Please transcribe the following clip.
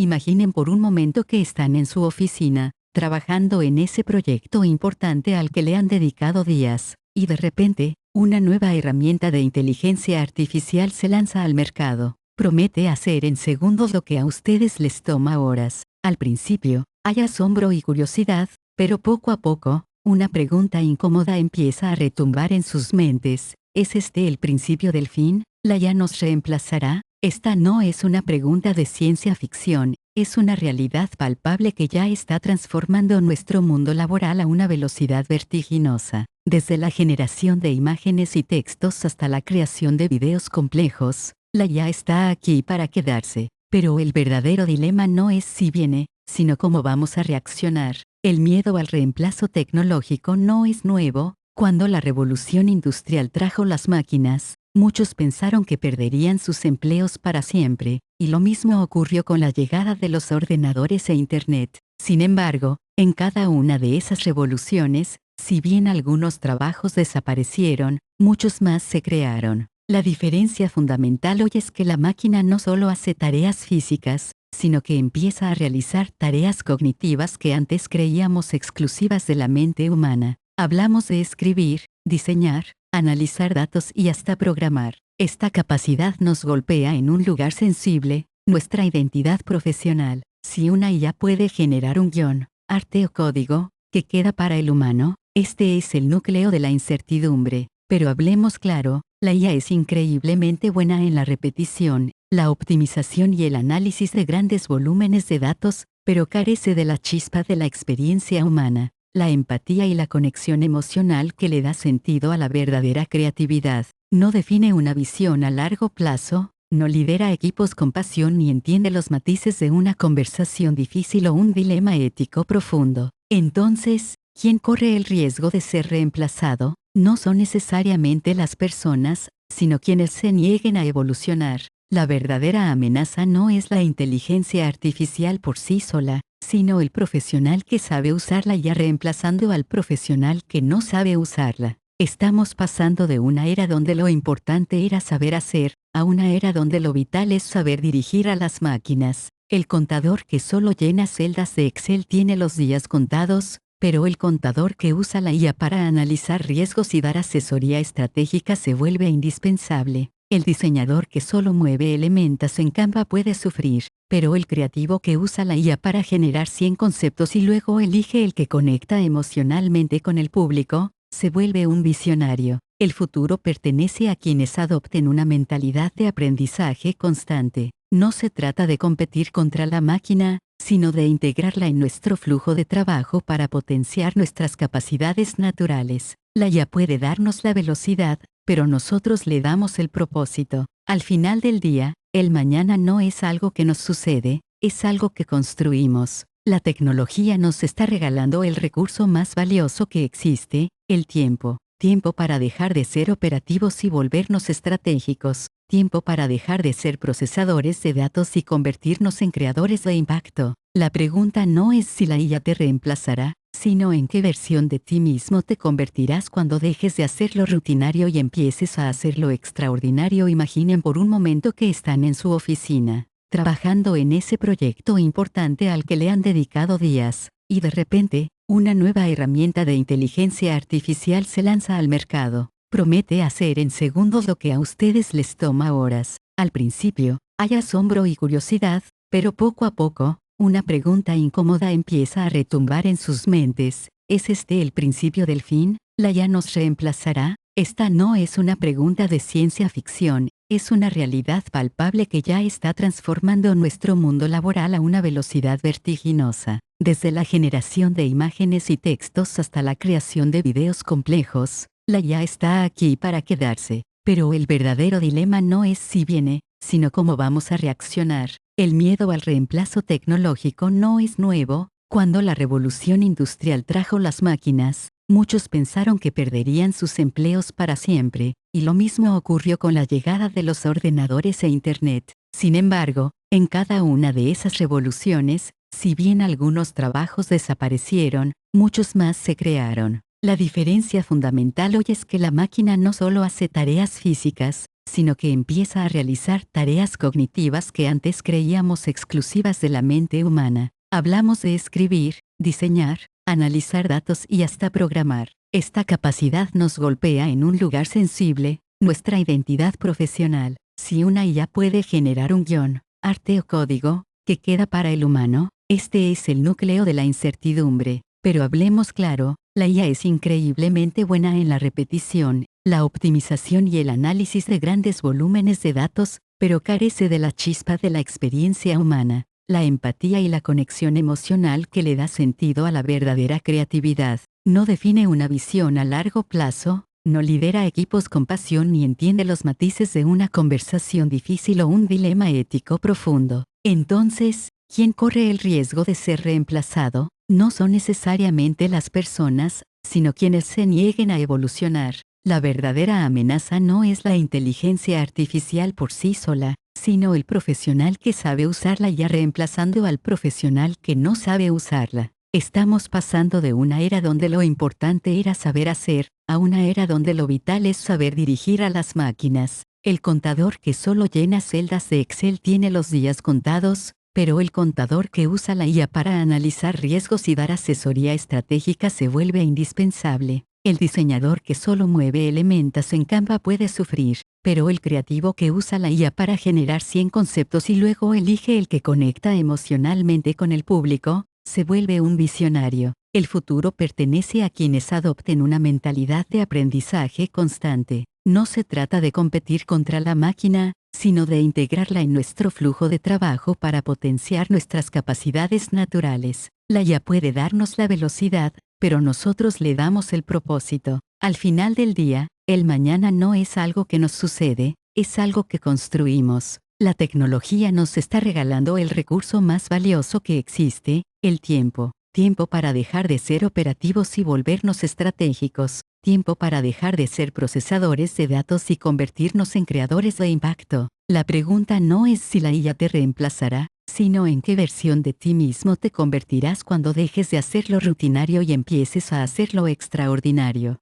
Imaginen por un momento que están en su oficina, trabajando en ese proyecto importante al que le han dedicado días, y de repente, una nueva herramienta de inteligencia artificial se lanza al mercado. Promete hacer en segundos lo que a ustedes les toma horas. Al principio, hay asombro y curiosidad, pero poco a poco, una pregunta incómoda empieza a retumbar en sus mentes. ¿Es este el principio del fin? ¿La IA nos reemplazará? Esta no es una pregunta de ciencia ficción, es una realidad palpable que ya está transformando nuestro mundo laboral a una velocidad vertiginosa. Desde la generación de imágenes y textos hasta la creación de videos complejos, la IA está aquí para quedarse. Pero el verdadero dilema no es si viene, sino cómo vamos a reaccionar. El miedo al reemplazo tecnológico no es nuevo. Cuando la revolución industrial trajo las máquinas, muchos pensaron que perderían sus empleos para siempre, y lo mismo ocurrió con la llegada de los ordenadores e Internet. Sin embargo, en cada una de esas revoluciones, si bien algunos trabajos desaparecieron, muchos más se crearon. La diferencia fundamental hoy es que la máquina no solo hace tareas físicas, sino que empieza a realizar tareas cognitivas que antes creíamos exclusivas de la mente humana. Hablamos de escribir, diseñar, analizar datos y hasta programar. Esta capacidad nos golpea en un lugar sensible, nuestra identidad profesional. Si una IA puede generar un guión, arte o código, ¿qué queda para el humano? Este es el núcleo de la incertidumbre. Pero hablemos claro, la IA es increíblemente buena en la repetición, la optimización y el análisis de grandes volúmenes de datos, pero carece de la chispa de la experiencia humana, la empatía y la conexión emocional que le da sentido a la verdadera creatividad. No define una visión a largo plazo, no lidera equipos con pasión ni entiende los matices de una conversación difícil o un dilema ético profundo. Entonces, ¿quién corre el riesgo de ser reemplazado? No son necesariamente las personas, sino quienes se nieguen a evolucionar. La verdadera amenaza no es la inteligencia artificial por sí sola, sino el profesional que sabe usarla ya reemplazando al profesional que no sabe usarla. Estamos pasando de una era donde lo importante era saber hacer, a una era donde lo vital es saber dirigir a las máquinas. El contador que solo llena celdas de Excel tiene los días contados, pero el contador que usa la IA para analizar riesgos y dar asesoría estratégica se vuelve indispensable. El diseñador que solo mueve elementos en Canva puede sufrir, pero el creativo que usa la IA para generar 100 conceptos y luego elige el que conecta emocionalmente con el público, se vuelve un visionario. El futuro pertenece a quienes adopten una mentalidad de aprendizaje constante. No se trata de competir contra la máquina, sino de integrarla en nuestro flujo de trabajo para potenciar nuestras capacidades naturales. La IA puede darnos la velocidad, pero nosotros le damos el propósito. Al final del día, el mañana no es algo que nos sucede, es algo que construimos. La tecnología nos está regalando el recurso más valioso que existe, el tiempo. Tiempo para dejar de ser operativos y volvernos estratégicos. Tiempo para dejar de ser procesadores de datos y convertirnos en creadores de impacto. La pregunta no es si la IA te reemplazará, sino en qué versión de ti mismo te convertirás cuando dejes de hacer lo rutinario y empieces a hacer lo extraordinario. Imaginen por un momento que están en su oficina, trabajando en ese proyecto importante al que le han dedicado días, y de repente, una nueva herramienta de inteligencia artificial se lanza al mercado. Promete hacer en segundos lo que a ustedes les toma horas. Al principio, hay asombro y curiosidad, pero poco a poco, una pregunta incómoda empieza a retumbar en sus mentes. ¿Es este el principio del fin? ¿La IA nos reemplazará? Esta no es una pregunta de ciencia ficción, es una realidad palpable que ya está transformando nuestro mundo laboral a una velocidad vertiginosa. Desde la generación de imágenes y textos hasta la creación de videos complejos, la IA está aquí para quedarse. Pero el verdadero dilema no es si viene, sino cómo vamos a reaccionar. El miedo al reemplazo tecnológico no es nuevo. Cuando la revolución industrial trajo las máquinas, muchos pensaron que perderían sus empleos para siempre, y lo mismo ocurrió con la llegada de los ordenadores e Internet. Sin embargo, en cada una de esas revoluciones, si bien algunos trabajos desaparecieron, muchos más se crearon. La diferencia fundamental hoy es que la máquina no solo hace tareas físicas, sino que empieza a realizar tareas cognitivas que antes creíamos exclusivas de la mente humana. Hablamos de escribir, diseñar, analizar datos y hasta programar. Esta capacidad nos golpea en un lugar sensible, nuestra identidad profesional. Si una IA puede generar un guión, arte o código, que queda para el humano, este es el núcleo de la incertidumbre. Pero hablemos claro, la IA es increíblemente buena en la repetición, la optimización y el análisis de grandes volúmenes de datos, pero carece de la chispa de la experiencia humana, la empatía y la conexión emocional que le da sentido a la verdadera creatividad. No define una visión a largo plazo, no lidera equipos con pasión ni entiende los matices de una conversación difícil o un dilema ético profundo. Entonces, ¿quién corre el riesgo de ser reemplazado? No son necesariamente las personas, sino quienes se nieguen a evolucionar. La verdadera amenaza no es la inteligencia artificial por sí sola, sino el profesional que sabe usarla ya reemplazando al profesional que no sabe usarla. Estamos pasando de una era donde lo importante era saber hacer, a una era donde lo vital es saber dirigir a las máquinas. El contador que solo llena celdas de Excel tiene los días contados, pero el contador que usa la IA para analizar riesgos y dar asesoría estratégica se vuelve indispensable. El diseñador que solo mueve elementos en Canva puede sufrir, pero el creativo que usa la IA para generar 100 conceptos y luego elige el que conecta emocionalmente con el público, se vuelve un visionario. El futuro pertenece a quienes adopten una mentalidad de aprendizaje constante. No se trata de competir contra la máquina, sino de integrarla en nuestro flujo de trabajo para potenciar nuestras capacidades naturales. La IA puede darnos la velocidad, pero nosotros le damos el propósito. Al final del día, el mañana no es algo que nos sucede, es algo que construimos. La tecnología nos está regalando el recurso más valioso que existe, el tiempo. Tiempo para dejar de ser operativos y volvernos estratégicos. Tiempo para dejar de ser procesadores de datos y convertirnos en creadores de impacto. La pregunta no es si la IA te reemplazará, sino en qué versión de ti mismo te convertirás cuando dejes de hacer lo rutinario y empieces a hacer lo extraordinario.